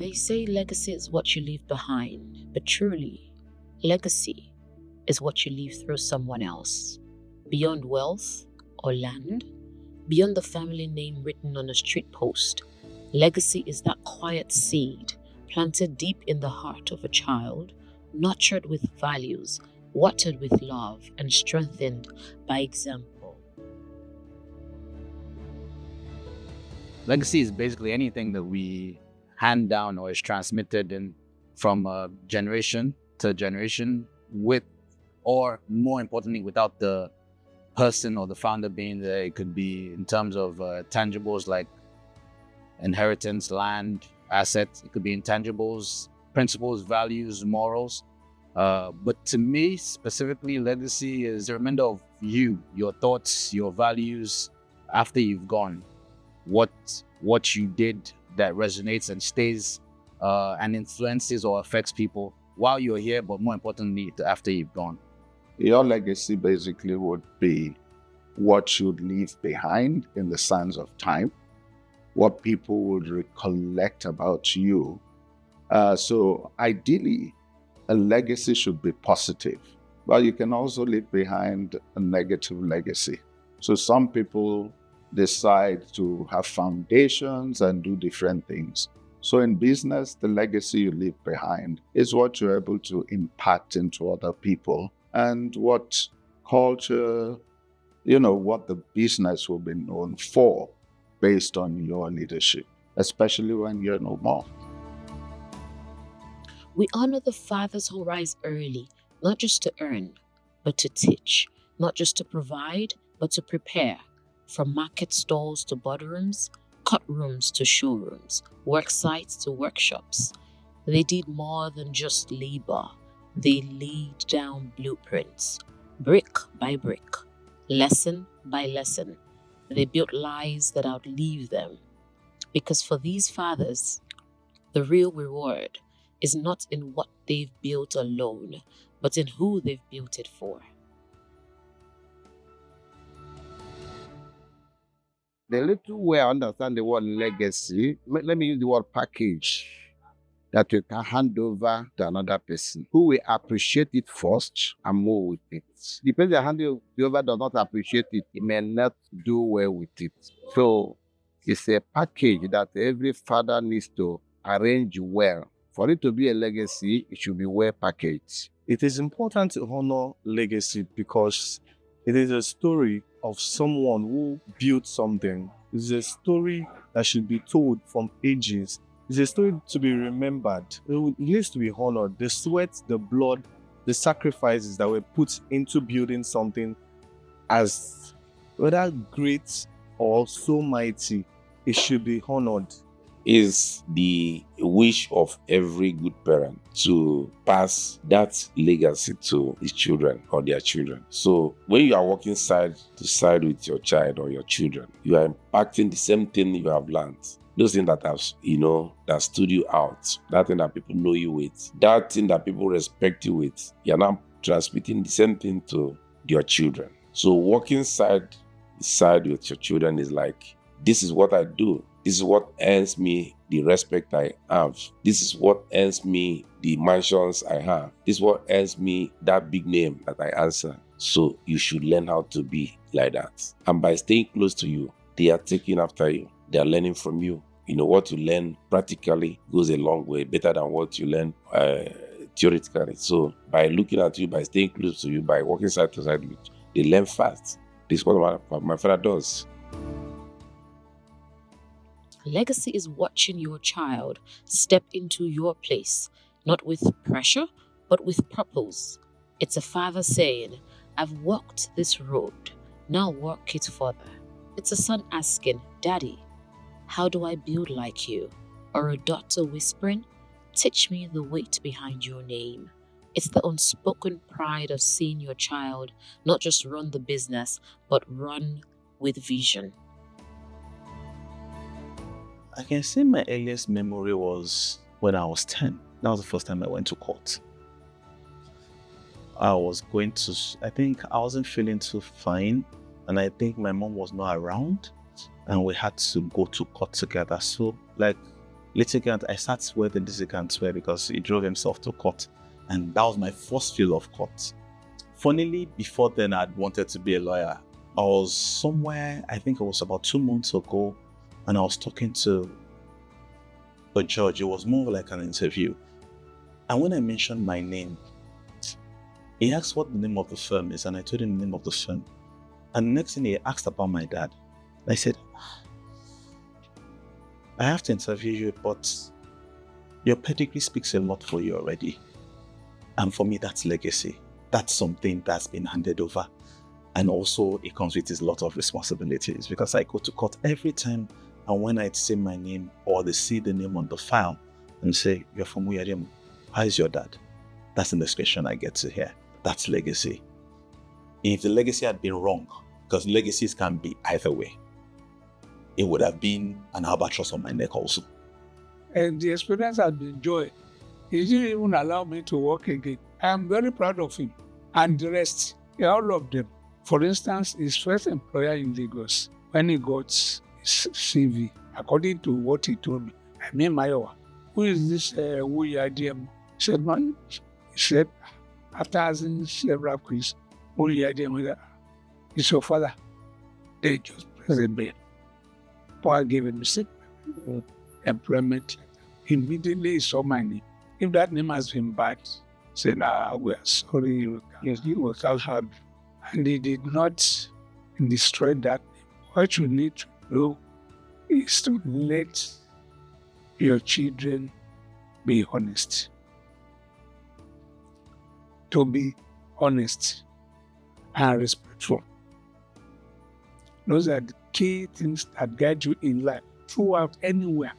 They say legacy is what you leave behind, but truly, legacy is what you leave through someone else. Beyond wealth or land, beyond the family name written on a street post, legacy is that quiet seed planted deep in the heart of a child, nurtured with values, watered with love, and strengthened by example. Legacy is basically anything that we hand down or is transmitted from generation to generation with, or more importantly, without the person or the founder being there. It could be in terms of tangibles like inheritance, land, assets. It could be intangibles, principles, values, morals. But to me, specifically, legacy is a reminder of you, your thoughts, your values after you've gone. What you did that resonates and stays and influences or affects people while you're here, but more importantly, after you've gone. Your legacy basically would be what you'd leave behind in the sands of time, what people would recollect about you. So ideally, a legacy should be positive, but you can also leave behind a negative legacy. So some people decide to have foundations and do different things. So in business, the legacy you leave behind is what you're able to impact into other people and what culture, what the business will be known for based on your leadership, especially when you're no more. We honor the fathers who rise early, not just to earn, but to teach, not just to provide, but to prepare. From market stalls to boardrooms, cut rooms to showrooms, work sites to workshops. They did more than just labor. They laid down blueprints, brick by brick, lesson by lesson. They built lives that outlive them. Because for these fathers, the real reward is not in what they've built alone, but in who they've built it for. The little way I understand the word legacy, let me use the word package, that you can hand over to another person who will appreciate it first and move with it. The person that hand you over does not appreciate it, he may not do well with it. So it's a package that every father needs to arrange well. For it to be a legacy, it should be well packaged. It is important to honor legacy because it is a story of someone who built something. It's a story that should be told from ages. It's a story to be remembered. It needs to be honored. The sweat, the blood, the sacrifices that were put into building something as whether great or so mighty, it should be honored. Is the wish of every good parent to pass that legacy to his children or their children. So when you are working side to side with your child or your children, you are impacting the same thing you have learned. Those things that have, that stood you out, that thing that people know you with, that thing that people respect you with, you're now transmitting the same thing to your children. So working side by side with your children is like, this is what I do. This is what earns me the respect I have. This is what earns me the mansions I have. This is what earns me that big name that I answer. So you should learn how to be like that. And by staying close to you, they are taking after you. They are learning from you. What you learn practically goes a long way, better than what you learn theoretically. So by looking at you, by staying close to you, by working side to side with you, they learn fast. This is what my father does. Legacy is watching your child step into your place, not with pressure, but with purpose. It's a father saying, I've walked this road, now walk it further. It's a son asking, Daddy, how do I build like you? Or a daughter whispering, teach me the weight behind your name. It's the unspoken pride of seeing your child not just run the business, but run with vision. I can say my earliest memory was when I was 10. That was the first time I went to court. I think I wasn't feeling too fine, and I think my mom was not around, and we had to go to court together. So, litigant, I sat where the litigants were because he drove himself to court. And that was my first feel of court. Funnily, before then, I'd wanted to be a lawyer. I was somewhere, I think it was about 2 months ago, and I was talking to a judge. It was more like an interview. And when I mentioned my name, he asked what the name of the firm is, and I told him the name of the firm. And the next thing he asked about my dad. I said, I have to interview you, but your pedigree speaks a lot for you already. And for me, that's legacy. That's something that's been handed over. And also, it comes with a lot of responsibilities because I go to court every time, and when I say my name or they see the name on the file and say, you're from Wuyi, how is your dad? That's the next question I get to hear. That's legacy. If the legacy had been wrong, because legacies can be either way, it would have been an albatross on my neck also. And the experience has been joy. He didn't even allow me to work again. I am very proud of him. And the rest, all of them. For instance, his first employer in Lagos, when he got his CV, according to what he told me, I mean, Mayowa, who is this Wuyi Adeyemo? He said, man, he said, after asking several questions, Wuyi Adeyemo, is your father. They just pressed the bell. Paul gave him a employment. Immediately he saw my name. If that name has been bad, said, we are sorry, you will have. And he did not destroy that name. What you need to do is to let your children be honest. To be honest and respectful. Those are the key things that guide you in life throughout anywhere.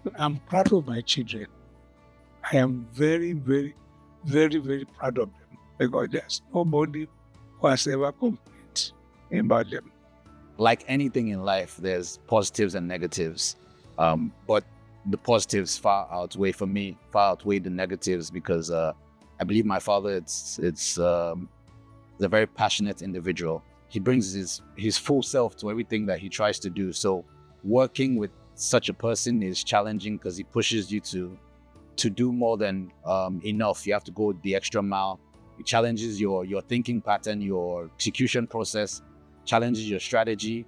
And I'm proud of my children. I am very, very, very, very proud of them because there's nobody who has ever complained about them. Like anything in life, there's positives and negatives. But the positives far outweigh the negatives because I believe my father is a very passionate individual. He brings his full self to everything that he tries to do. So working with such a person is challenging because he pushes you to do more than enough. You have to go the extra mile. It challenges your thinking pattern, your execution process, challenges your strategy.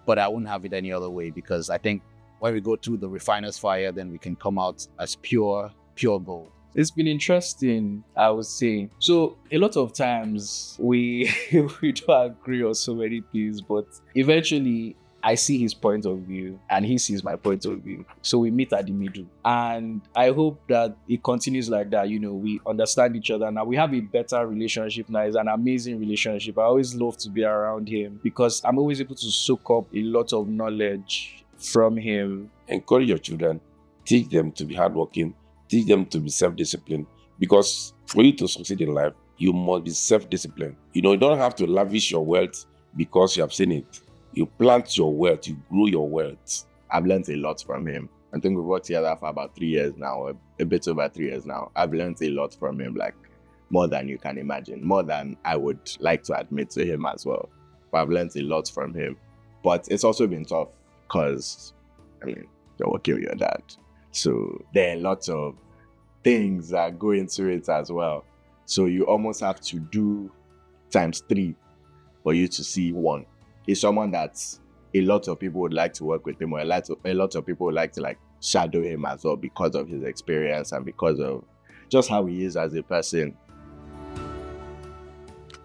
But I wouldn't have it any other way because I think when we go through the refiner's fire, then we can come out as pure gold. It's been interesting, I would say. So a lot of times we don't agree on so many things, but eventually I see his point of view and he sees my point of view. So we meet at the middle. And I hope that it continues like that. We understand each other now. We have a better relationship now. It's an amazing relationship. I always love to be around him because I'm always able to soak up a lot of knowledge from him. Encourage your children. Teach them to be hardworking. Teach them to be self-disciplined. Because for you to succeed in life, you must be self-disciplined. You don't have to lavish your wealth because you have seen it. You plant your wealth, you grow your wealth. I've learned a lot from him. I think we've worked together for about 3 years now, a bit over 3 years now. I've learned a lot from him, like more than you can imagine, more than I would like to admit to him as well. But I've learned a lot from him. But it's also been tough because, you're working with your dad. So there are lots of things that go into it as well. So you almost have to do ×3 for you to see 1. He's someone that a lot of people would like to work with him, or a lot of people would like to shadow him as well because of his experience and because of just how he is as a person.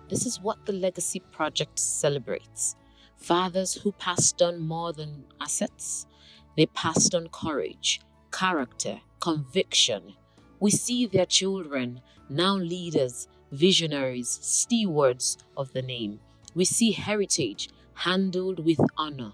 This is what the Legacy Project celebrates. Fathers who passed on more than assets. They passed on courage, character, conviction. We see their children, now leaders, visionaries, stewards of the name. We see heritage handled with honor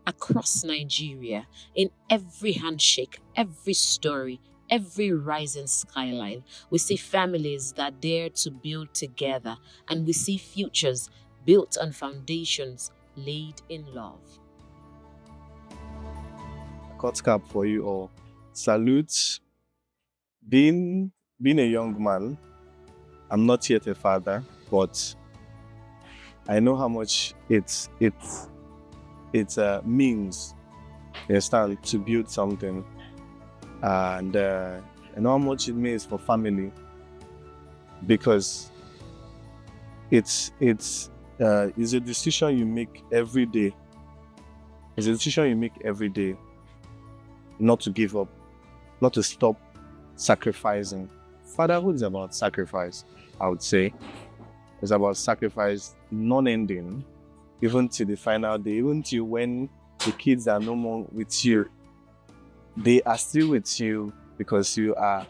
across Nigeria, in every handshake, every story, every rising skyline. We see families that dare to build together, and we see futures built on foundations laid in love. Cut cap for you all. Salute. Being a young man, I'm not yet a father, but I know how much it means, you understand, to build something. And I know how much it means for family, because it's a decision you make every day. It's a decision you make every day not to give up, not to stop sacrificing. Fatherhood is about sacrifice, I would say. It's about sacrifice non-ending, even to the final day, even to when the kids are no more with you. They are still with you because you are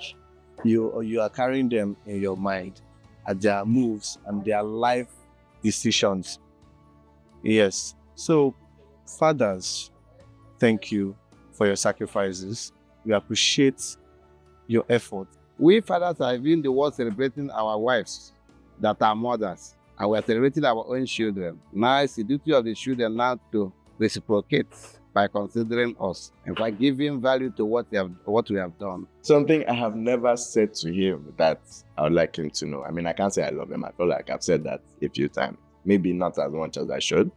carrying them in your mind at their moves and their life decisions. Yes. So, fathers, thank you for your sacrifices. We appreciate your effort. We fathers are even the ones celebrating our wives that are mothers, and we are celebrating our own children. Now it's the duty of the children now to reciprocate by considering us and by giving value to what we have done. Something I have never said to him that I would like him to know. I mean, I can't say I love him. I feel like I've said that a few times. Maybe not as much as I should,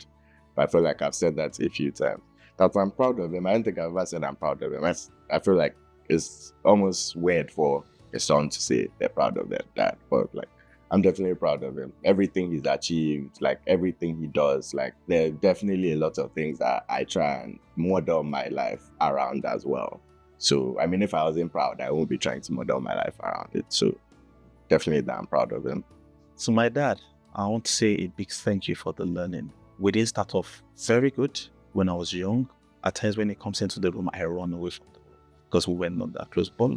but I feel like I've said that a few times. That I'm proud of him. I don't think I've ever said I'm proud of him. I feel like it's almost weird for a son to say they're proud of their dad, but like, I'm definitely proud of him. Everything he's achieved, like everything he does, like there are definitely a lot of things that I try and model my life around as well. So, I mean, if I wasn't proud, I won't be trying to model my life around it. So, definitely that I'm proud of him. To my dad, I want to say a big thank you for the learning. We didn't start off very good when I was young. At times when he comes into the room, I run away from the room because we were not that close. But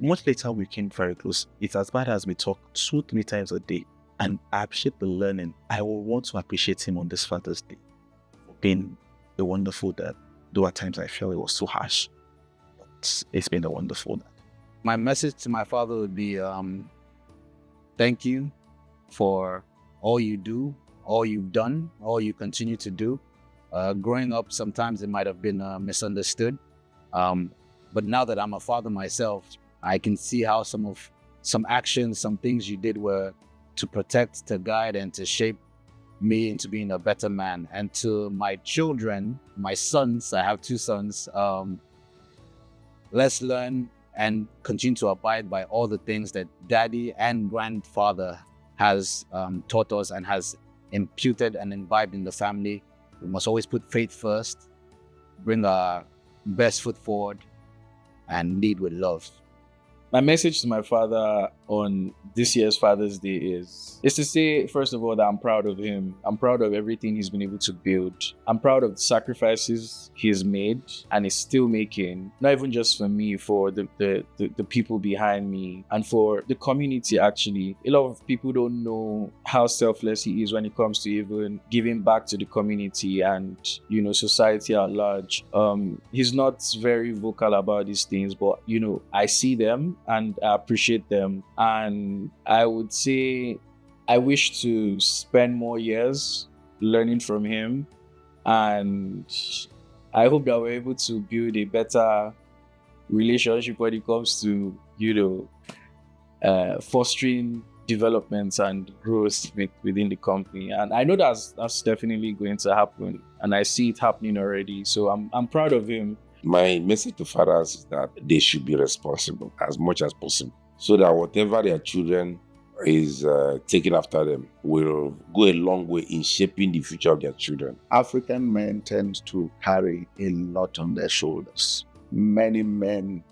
much later, we came very close. It's as bad as we talk 2-3 times a day. And I appreciate the learning. I will want to appreciate him on this Father's Day for being a wonderful dad. Though at times I felt it was too harsh. But it's been a wonderful dad. My message to my father would be, thank you for all you do, all you've done, all you continue to do. Growing up, sometimes it might have been misunderstood. But now that I'm a father myself, I can see how some actions, some things you did were to protect, to guide, and to shape me into being a better man. And to my children, my sons, I have 2 sons, let's learn and continue to abide by all the things that daddy and grandfather has taught us and has imputed and imbibed in the family. We must always put faith first, bring our best foot forward, and lead with love. My message to my father on this year's Father's Day is to say, first of all, that I'm proud of him. I'm proud of everything he's been able to build. I'm proud of the sacrifices he's made and is still making, not even just for me, for the people behind me and for the community, actually. A lot of people don't know how selfless he is when it comes to even giving back to the community and, society at large. He's not very vocal about these things, but, I see them and I appreciate them. And I would say I wish to spend more years learning from him. And I hope that we're able to build a better relationship when it comes to, fostering development and growth within the company. And I know that's definitely going to happen. And I see it happening already. So I'm proud of him. My message to fathers is that they should be responsible as much as possible, so that whatever their children is taking after them will go a long way in shaping the future of their children. African men tend to carry a lot on their shoulders. Many men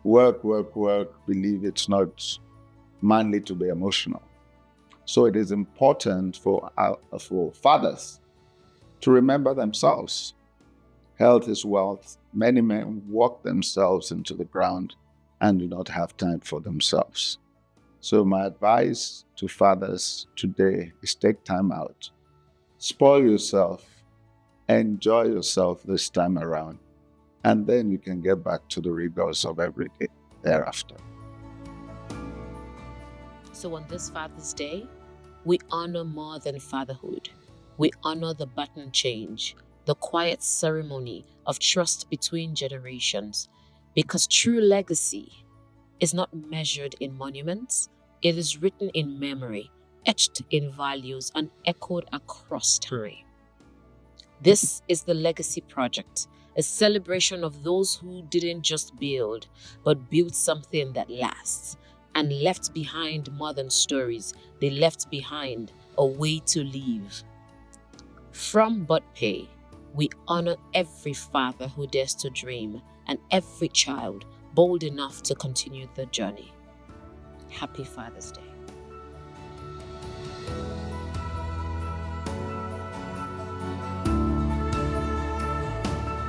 work, believe it's not manly to be emotional. So it is important for fathers to remember themselves. Health is wealth. Many men walk themselves into the ground and do not have time for themselves. So my advice to fathers today is take time out. Spoil yourself. Enjoy yourself this time around. And then you can get back to the rigors of every day thereafter. So on this Father's Day, we honor more than fatherhood. We honor the button change, the quiet ceremony of trust between generations, because true legacy is not measured in monuments. It is written in memory, etched in values, and echoed across time. This is the Legacy Project, a celebration of those who didn't just build, but built something that lasts and left behind more than stories. They left behind a way to live. From BudPay, we honor every father who dares to dream and every child bold enough to continue the journey. Happy Father's Day.